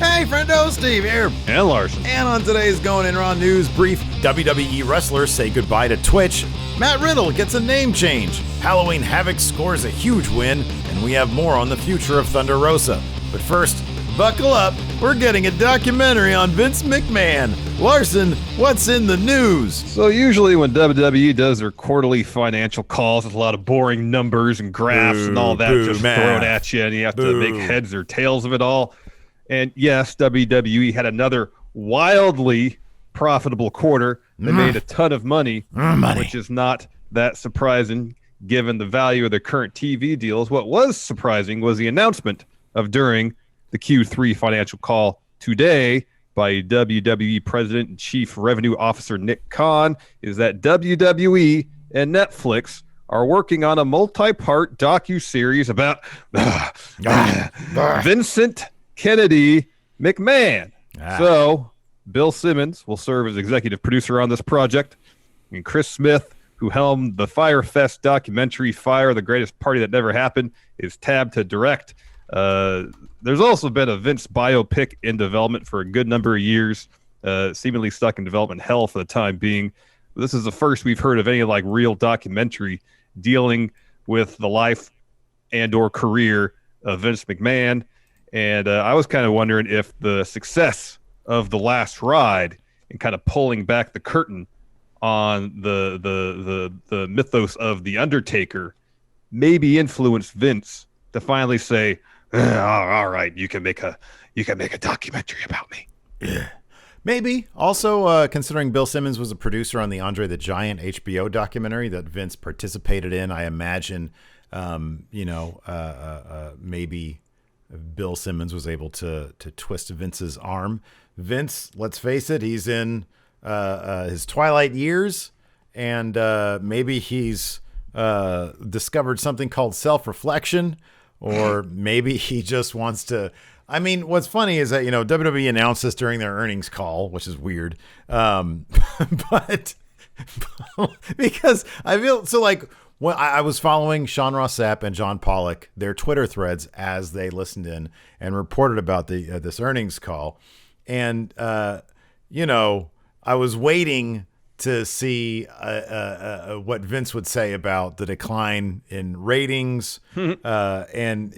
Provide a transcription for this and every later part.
Hey, Friendo, Steve here. And Larson. And on today's Going In Raw news brief, WWE wrestlers say goodbye to Twitch. Matt Riddle gets a name change. Halloween Havoc scores a huge win. And we have more on the future of Thunder Rosa. But first, buckle up. We're getting a documentary on Vince McMahon. Larson, what's in the news? So usually when WWE does their quarterly financial calls, with a lot of boring numbers and graphs and all that just thrown at you, and you have to make heads or tails of it all. And yes, WWE had another wildly profitable quarter. They made a ton of money, which is not that surprising given the value of their current TV deals. What was surprising was the announcement of during the Q3 financial call today by WWE President and Chief Revenue Officer Nick Khan is that WWE and Netflix are working on a multi-part docuseries about Vincent Kennedy McMahon. So Bill Simmons will serve as executive producer on this project, and Chris Smith, who helmed the Fyre Fest documentary Fire, the Greatest Party That Never Happened, is tabbed to direct. There's also been a Vince biopic in development for a good number of years, seemingly stuck in development hell for the time being. This is the first we've heard of any like real documentary dealing with the life and or career of Vince McMahon. And I was kind of wondering if the success of The Last Ride and kind of pulling back the curtain on the mythos of The Undertaker maybe influenced Vince to finally say, all right, you can make a documentary about me. Yeah. Maybe. Also, considering Bill Simmons was a producer on the Andre the Giant HBO documentary that Vince participated in, I imagine, maybe Bill Simmons was able to twist Vince's arm. Vince, let's face it, he's in his twilight years, and maybe he's discovered something called self-reflection, or maybe he just wants to. I mean, what's funny is that, WWE announced this during their earnings call, which is weird. But because I feel so like when I was following Sean Ross Sapp and John Pollock, their Twitter threads as they listened in and reported about this earnings call. And, I was waiting to see what Vince would say about the decline in ratings. And,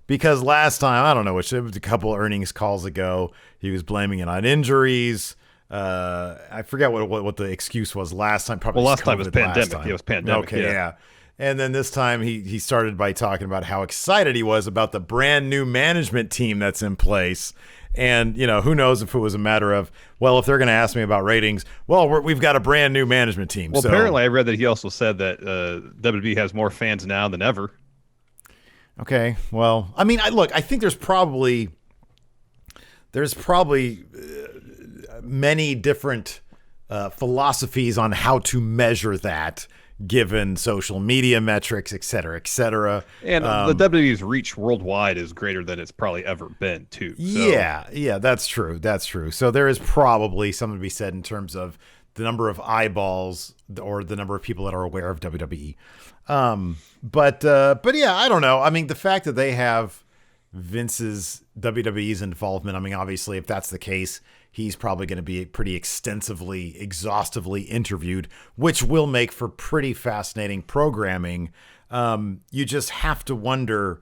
because last time, I don't know, it was a couple earnings calls ago, he was blaming it on injuries. I forget what the excuse was last time. Probably last time was pandemic. It was pandemic. Okay, yeah. And then this time he started by talking about how excited he was about the brand new management team that's in place. And, who knows if it was a matter of, well, if they're going to ask me about ratings, well, we've got a brand new management team. Well, apparently I read that he also said that WWE has more fans now than ever. Okay, well, I mean, I think there's probably many different philosophies on how to measure that, given social media metrics, et cetera, et cetera. And the WWE's reach worldwide is greater than it's probably ever been, too. So. Yeah, that's true. That's true. So there is probably something to be said in terms of the number of eyeballs or the number of people that are aware of WWE. But yeah, I don't know. I mean, the fact that they have Vince's WWE's involvement, I mean, obviously, if that's the case, he's probably going to be pretty exhaustively interviewed, which will make for pretty fascinating programming. You just have to wonder,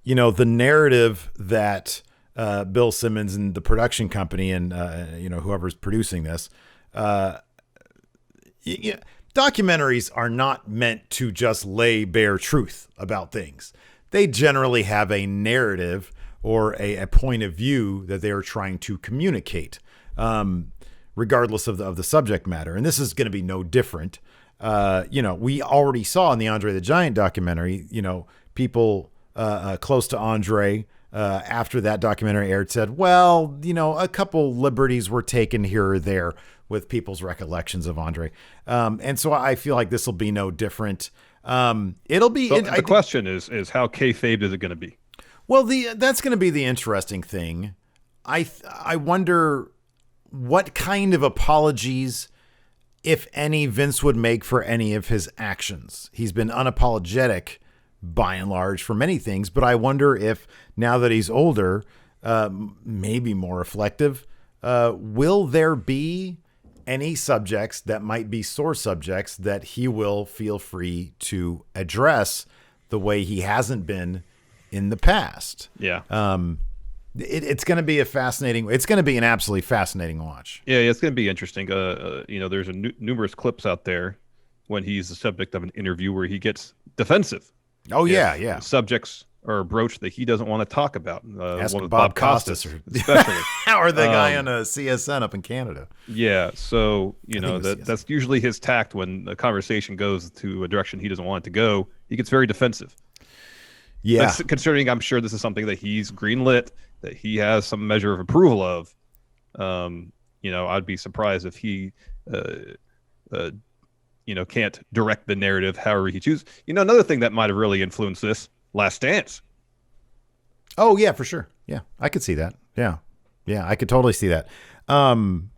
the narrative that Bill Simmons and the production company and, whoever's producing this, documentaries are not meant to just lay bare truth about things. They generally have a narrative or a point of view that they are trying to communicate, regardless of the subject matter. And this is going to be no different. We already saw in the Andre the Giant documentary, people close to Andre after that documentary aired said, well, a couple liberties were taken here or there with people's recollections of Andre. And so I feel like this will be no different. It'll be. So the question is how kayfabe is it going to be? Well, that's going to be the interesting thing. I wonder what kind of apologies, if any, Vince would make for any of his actions. He's been unapologetic by and large for many things, but I wonder if now that he's older, maybe more reflective. Will there be any subjects that might be sore subjects that he will feel free to address the way he hasn't been in the past? Yeah. It's going to be it's going to be an absolutely fascinating watch. Yeah, it's going to be interesting. There's numerous clips out there when he's the subject of an interview where he gets defensive. Oh, yeah. Subjects are broached that he doesn't want to talk about. Ask Bob Costas, especially. Or the guy on a CSN up in Canada. Yeah, so, that's usually his tact when the conversation goes to a direction he doesn't want it to go. He gets very defensive. Yeah. But considering I'm sure this is something that he's greenlit, that he has some measure of approval of, I'd be surprised if he, can't direct the narrative however he chooses. Another thing that might have really influenced this, Last Dance. Oh, yeah, for sure. Yeah, I could see that. Yeah, I could totally see that. And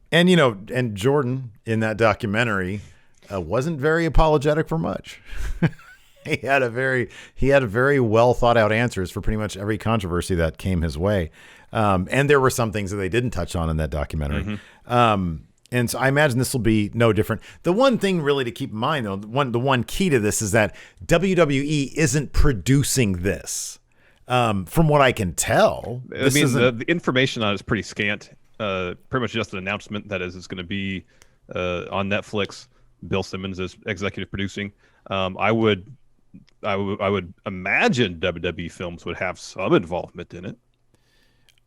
Jordan in that documentary wasn't very apologetic for much. He had a very well thought out answers for pretty much every controversy that came his way. And there were some things that they didn't touch on in that documentary. Mm-hmm. And so I imagine this will be no different. The one thing really to keep in mind, though, the one key to this is that WWE isn't producing this. From what I can tell, the information on it is pretty scant. Pretty much just an announcement that it's going to be on Netflix. Bill Simmons is executive producing. I would imagine WWE Films would have some involvement in it.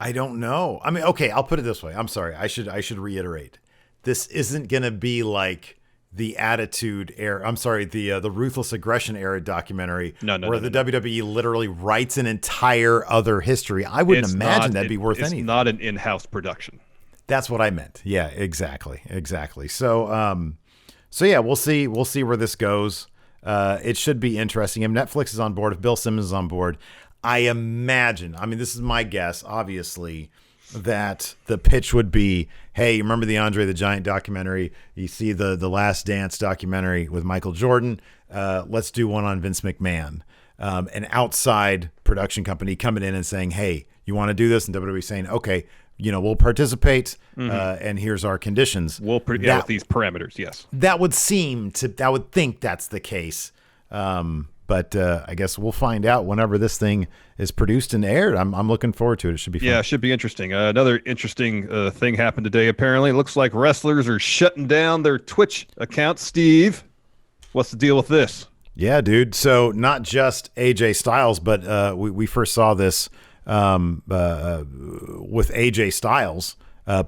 I don't know. I mean, okay, I'll put it this way. I'm sorry. I should reiterate. This isn't going to be like the Attitude Era. I'm sorry, the Ruthless Aggression Era documentary where the WWE literally writes an entire other history. I wouldn't imagine that'd be worth anything. It's not an in-house production. That's what I meant. Yeah, exactly. So yeah, we'll see where this goes. It should be interesting. If Netflix is on board, if Bill Simmons is on board, I imagine, this is my guess, obviously, that the pitch would be, hey, you remember the Andre the Giant documentary? You see the Last Dance documentary with Michael Jordan? Let's do one on Vince McMahon. An outside production company coming in and saying, hey, you want to do this? And WWE saying, okay, we'll participate, and here's our conditions. With these parameters, yes. I would think that's the case. But I guess we'll find out whenever this thing is produced and aired. I'm looking forward to it. It should be fun. Yeah, it should be interesting. Another interesting thing happened today, apparently. It looks like wrestlers are shutting down their Twitch accounts. Steve, what's the deal with this? Yeah, dude. So not just AJ Styles, but we first saw this with AJ Styles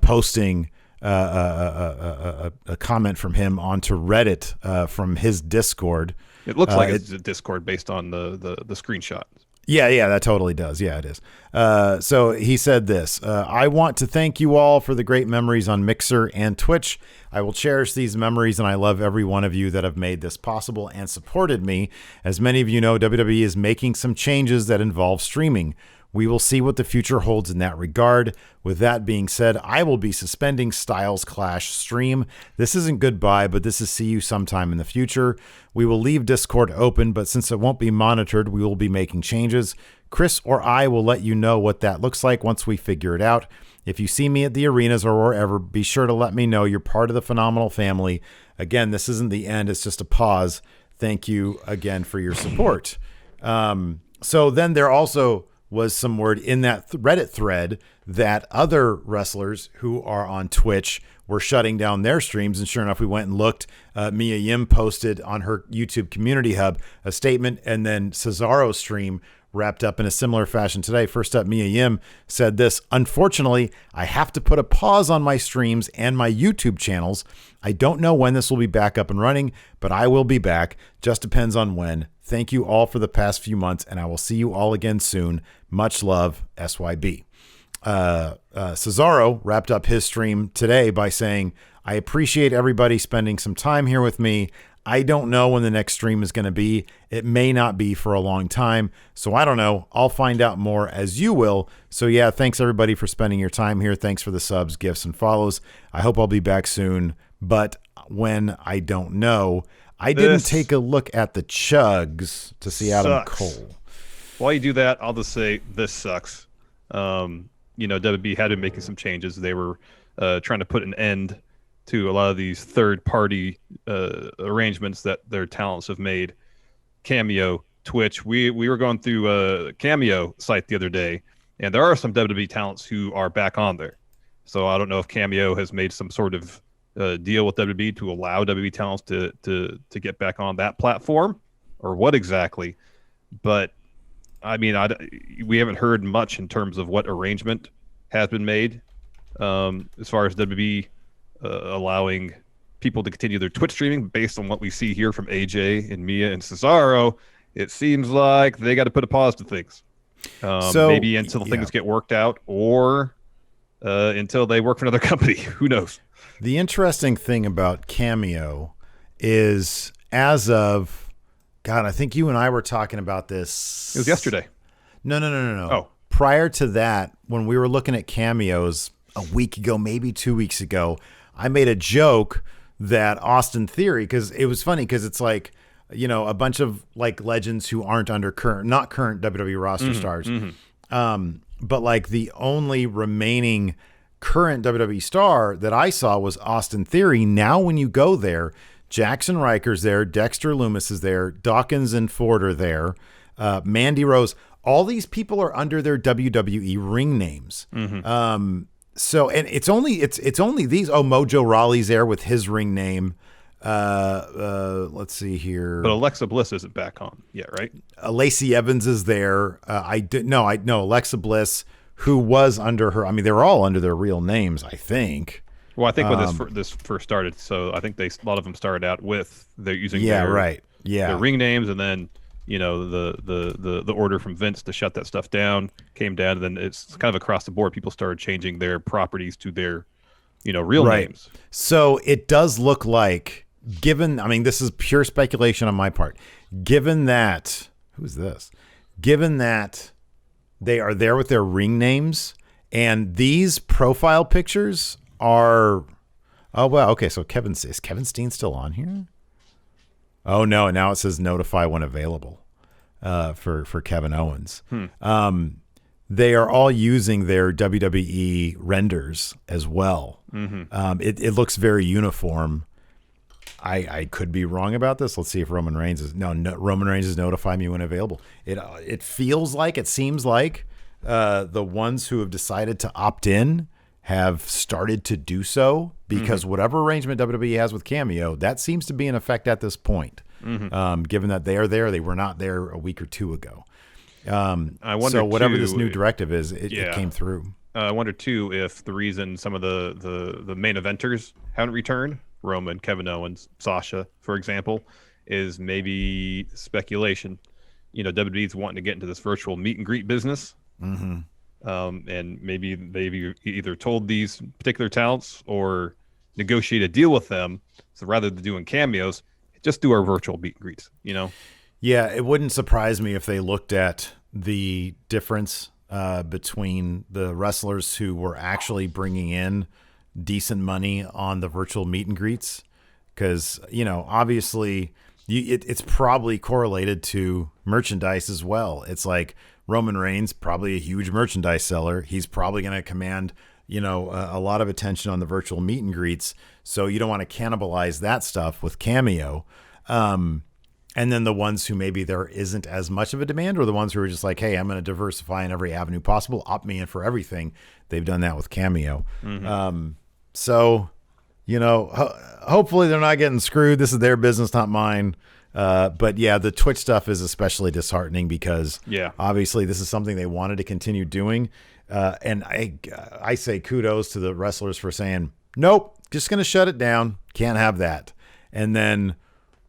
posting a comment from him onto Reddit from his Discord. It looks like it's a Discord based on the screenshot. Yeah, that totally does. Yeah, it is. So he said this, I want to thank you all for the great memories on Mixer and Twitch. I will cherish these memories, and I love every one of you that have made this possible and supported me. As many of you know, WWE is making some changes that involve streaming. We will see what the future holds in that regard. With that being said, I will be suspending Styles Clash stream. This isn't goodbye, but this is see you sometime in the future. We will leave Discord open, but since it won't be monitored, we will be making changes. Chris or I will let you know what that looks like once we figure it out. If you see me at the arenas or wherever, be sure to let me know. You're part of the phenomenal family. Again, this isn't the end. It's just a pause. Thank you again for your support. So then there also was some word in that Reddit thread that other wrestlers who are on Twitch were shutting down their streams. And sure enough, we went and looked. Mia Yim posted on her YouTube community hub a statement, and then Cesaro's stream wrapped up in a similar fashion today. First up, Mia Yim said this: unfortunately, I have to put a pause on my streams and my YouTube channels. I don't know when this will be back up and running, but I will be back. Just depends on when. Thank you all for the past few months, and I will see you all again soon. Much love, SYB. Cesaro wrapped up his stream today by saying, I appreciate everybody spending some time here with me. I don't know when the next stream is going to be. It may not be for a long time, so I don't know. I'll find out more as you will. So yeah, thanks everybody for spending your time here. Thanks for the subs, gifts, and follows. I hope I'll be back soon, but when, I don't know. I didn't take a look at the chugs to see Adam Cole. While you do that, I'll just say this sucks. WB had been making some changes. They were trying to put an end to a lot of these third-party arrangements that their talents have made. Cameo, Twitch. We were going through a Cameo site the other day, and there are some WWE talents who are back on there. So I don't know if Cameo has made some sort of deal with WWE to allow WWE talents to get back on that platform, or what exactly. But I mean, we haven't heard much in terms of what arrangement has been made as far as WWE allowing people to continue their Twitch streaming. Based on what we see here from AJ and Mia and Cesaro, it seems like they got to put a pause to things. So maybe until things get worked out, or until they work for another company. Who knows? The interesting thing about Cameo is, as of, God, I think you and I were talking about this. It was yesterday. No. Oh. Prior to that, when we were looking at cameos a week ago, maybe 2 weeks ago, I made a joke that Austin Theory, because it was funny, because it's like, a bunch of like legends who aren't under not current WWE roster stars. But like the only remaining current WWE star that I saw was Austin Theory. Now, when you go there, Jackson Riker's there, Dexter Loomis is there, Dawkins and Ford are there, Mandy Rose. All these people are under their WWE ring names. So, and it's only these. Oh, Mojo Rawley's there with his ring name. Let's see here. But Alexa Bliss isn't back on yet, right? Lacey Evans is there. I know Alexa Bliss, who was under her. I mean, they were all under their real names, I think. Well, I think when this first started, so I think a lot of them started out with they're using their ring names, and then the order from Vince to shut that stuff down came down, and then it's kind of across the board. People started changing their properties to their real names. So it does look like, given, I mean, this is pure speculation on my part, given that they are there with their ring names, and these profile pictures are, oh, well, okay, so is Kevin Steen still on here? Oh, no, now it says notify when available for Kevin Owens. They are all using their WWE renders as well. It looks very uniform. I could be wrong about this. Let's see if Roman Reigns is Roman Reigns is notify me when available. It seems like the ones who have decided to opt in have started to do so, because whatever arrangement WWE has with Cameo, that seems to be in effect at this point. Given that they are there, they were not there a week or two ago. I wonder, so whatever this new directive is, it came through. I wonder too if the reason some of the main eventers haven't returned, Roman, Kevin Owens, Sasha, for example, is maybe speculation. WWE's wanting to get into this virtual meet and greet business. And maybe they've either told these particular talents or negotiate a deal with them. So rather than doing cameos, just do our virtual meet and greets, Yeah, it wouldn't surprise me if they looked at the difference between the wrestlers who were actually bringing in decent money on the virtual meet and greets, because obviously it's probably correlated to merchandise as well. It's like Roman Reigns, probably a huge merchandise seller. He's probably going to command a lot of attention on the virtual meet and greets, so you don't want to cannibalize that stuff with Cameo. And then the ones who maybe there isn't as much of a demand, or the ones who are just like, hey, I'm going to diversify in every avenue possible, opt me in for everything. They've done that with Cameo. So, hopefully they're not getting screwed. This is their business, not mine. But yeah, the Twitch stuff is especially disheartening, because obviously this is something they wanted to continue doing. And I say kudos to the wrestlers for saying, nope, just going to shut it down. Can't have that. And then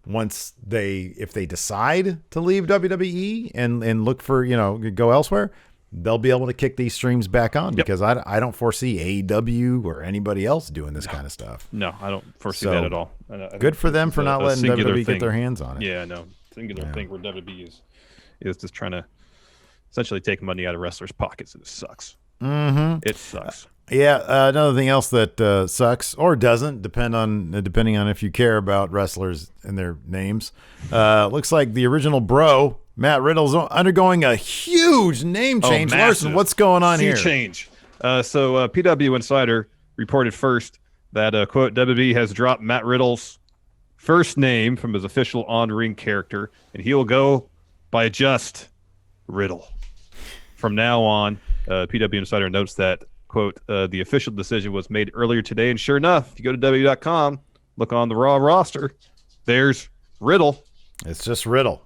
once if they decide to leave WWE and look for, go elsewhere, they'll be able to kick these streams back on, because I don't foresee AEW or anybody else doing this kind of stuff. No, I don't foresee that at all. Good for them for not letting WWE get their hands on it. Yeah, no, singular thing where WWE is just trying to essentially take money out of wrestlers' pockets, and it sucks. It sucks. Another thing else that sucks or doesn't, depending on if you care about wrestlers and their names. Looks like the original Matt Riddle's undergoing a huge name change. Larson, what's going on here? Change. So PW Insider reported first that, quote, WWE has dropped Matt Riddle's first name from his official on-ring character, and he will go by just Riddle. From now on, PW Insider notes that, quote, the official decision was made earlier today, and sure enough, if you go to WWE.com, look on the Raw roster, there's Riddle. It's just Riddle.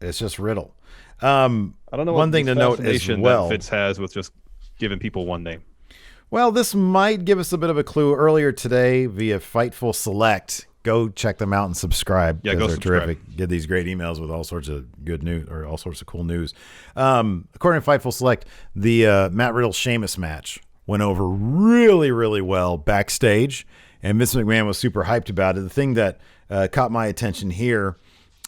It's just Riddle. I don't know one thing to note as well. That Fitz has with just giving people one name. Well, this might give us a bit of a clue. Earlier today via Fightful Select, go check them out and subscribe. Yeah, go subscribe. Terrific. Get these great emails with all sorts of good news or all sorts of cool news. According to Fightful Select, the Matt Riddle Sheamus match went over really, really well backstage, and Vince McMahon was super hyped about it. The thing that caught my attention here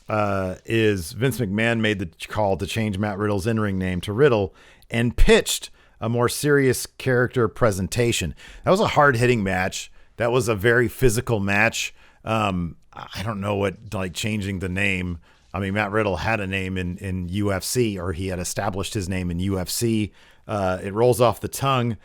is Vince McMahon made the call to change Matt Riddle's in-ring name to Riddle and pitched a more serious character presentation. That was a hard-hitting match. That was a very physical match. I don't know what, like, changing the name. I mean, Matt Riddle had a name in UFC, or he had established his name in UFC. It rolls off the tongue.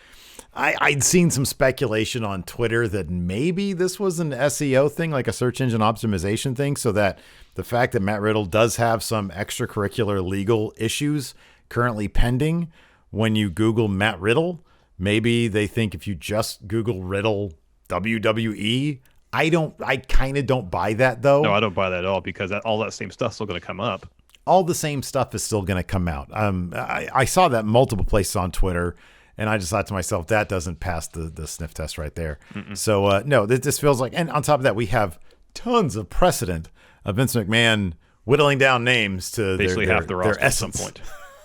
I'd seen some speculation on Twitter that maybe this was an SEO thing, like a search engine optimization thing, so that the fact that Matt Riddle does have some extracurricular legal issues currently pending, when you Google Matt Riddle, maybe they think if you just Google Riddle WWE, I kind of don't buy that, though. No, I don't buy that at all, because all that same stuff's still going to come up. All the same stuff is still going to come out. I saw that multiple places on Twitter, and I just thought to myself, that doesn't pass the sniff test right there. Mm-mm. So, no, this feels like, and on top of that, we have tons of precedent of Vince McMahon whittling down names to basically half the roster at some point.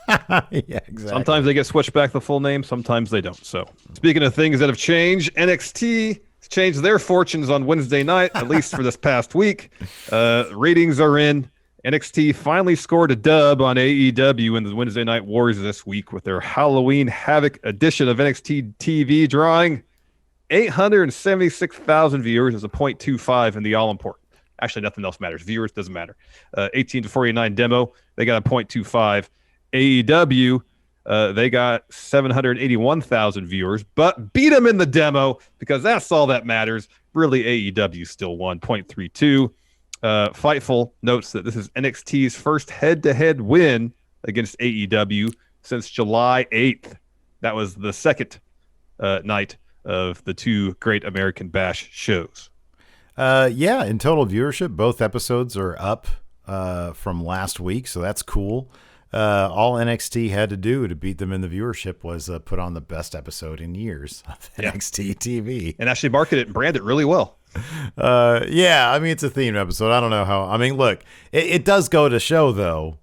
Yeah, exactly. Sometimes they get switched back the full name, sometimes they don't. So, speaking of things that have changed, NXT changed their fortunes on Wednesday night, at least for this past week. Ratings are in. NXT finally scored a dub on AEW in the Wednesday Night Wars this week with their Halloween Havoc edition of NXT TV, drawing 876,000 viewers as a .25 in the all-important. Actually, nothing else matters. Viewers doesn't matter. 18 to 49 demo, they got a .25. AEW, they got 781,000 viewers, but beat them in the demo, because that's all that matters. Really, AEW still won, .32. Fightful notes that this is NXT's first head-to-head win against AEW since July 8th. That was the second night of the two Great American Bash shows. Yeah, in total viewership, both episodes are up from last week, so that's cool. All NXT had to do to beat them in the viewership was put on the best episode in years of NXT TV. And actually market it and brand it really well. Yeah, I mean, it's a themed episode. I don't know how. I mean, look, it does go to show, though.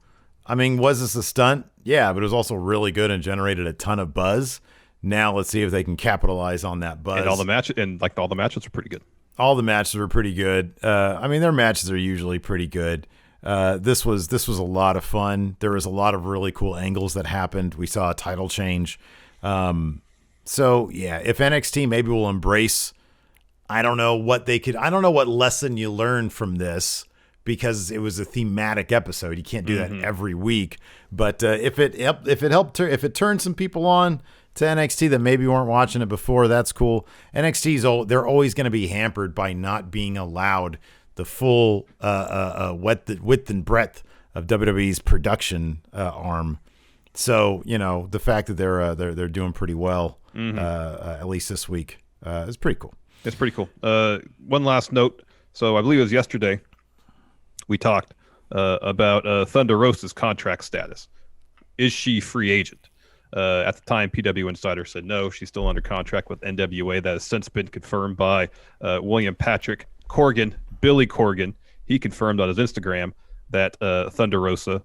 I mean, was this a stunt? Yeah, but it was also really good and generated a ton of buzz. Now let's see if they can capitalize on that buzz. And all the matches are pretty good. All the matches were pretty good. I mean, their matches are usually pretty good. This was a lot of fun. There was a lot of really cool angles that happened. We saw a title change. So yeah, if NXT maybe will embrace, I don't know what lesson you learned from this, because it was a thematic episode. You can't do that every week. But if it turned some people on to NXT that maybe weren't watching it before, that's cool. They're always going to be hampered by not being allowed the full width and breadth of WWE's production arm. So, you know, the fact that they're doing pretty well, at least this week, is pretty cool. It's pretty cool. One last note. So I believe it was yesterday we talked about Thunder Rosa's contract status. Is she free agent? At the time, PW Insider said no, she's still under contract with NWA. That has since been confirmed by William Patrick Corgan, Billy Corgan. He confirmed on his Instagram that Thunder Rosa,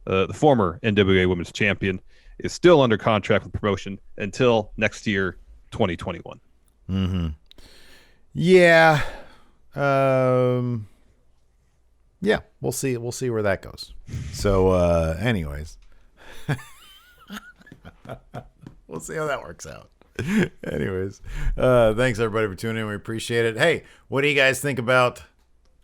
the former NWA Women's Champion, is still under contract with promotion until next year, 2021. Mm-hmm. Yeah. Yeah, we'll see. We'll see where that goes. So, anyways, we'll see how that works out. Anyways, thanks everybody for tuning in. We appreciate it. Hey, what do you guys think about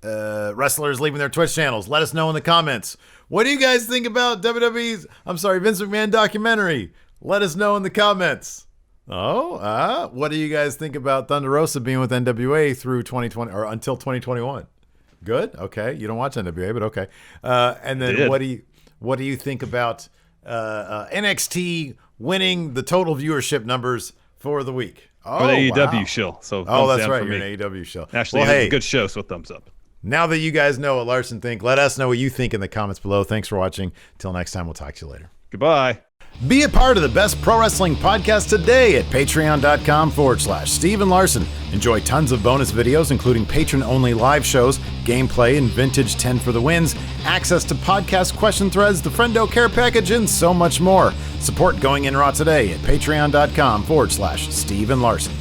wrestlers leaving their Twitch channels? Let us know in the comments. What do you guys think about Vince McMahon documentary? Let us know in the comments. What do you guys think about Thunder Rosa being with NWA through 2020 or until 2021? Good. Okay. You don't watch NWA, but okay. And then what do you think about NXT winning the total viewership numbers for the week? Oh, an AEW show. So that's right. You're an AEW show. Actually, it's a good show, so thumbs up. Now that you guys know what Larson think, let us know what you think in the comments below. Thanks for watching. Till next time, we'll talk to you later. Goodbye. Be a part of the best pro wrestling podcast today at patreon.com/Steven Larson. Enjoy tons of bonus videos, including patron-only live shows, gameplay, and vintage 10 for the wins, access to podcast question threads, the Friendo Care Package, and so much more. Support Going In Raw today at patreon.com/Steven Larson.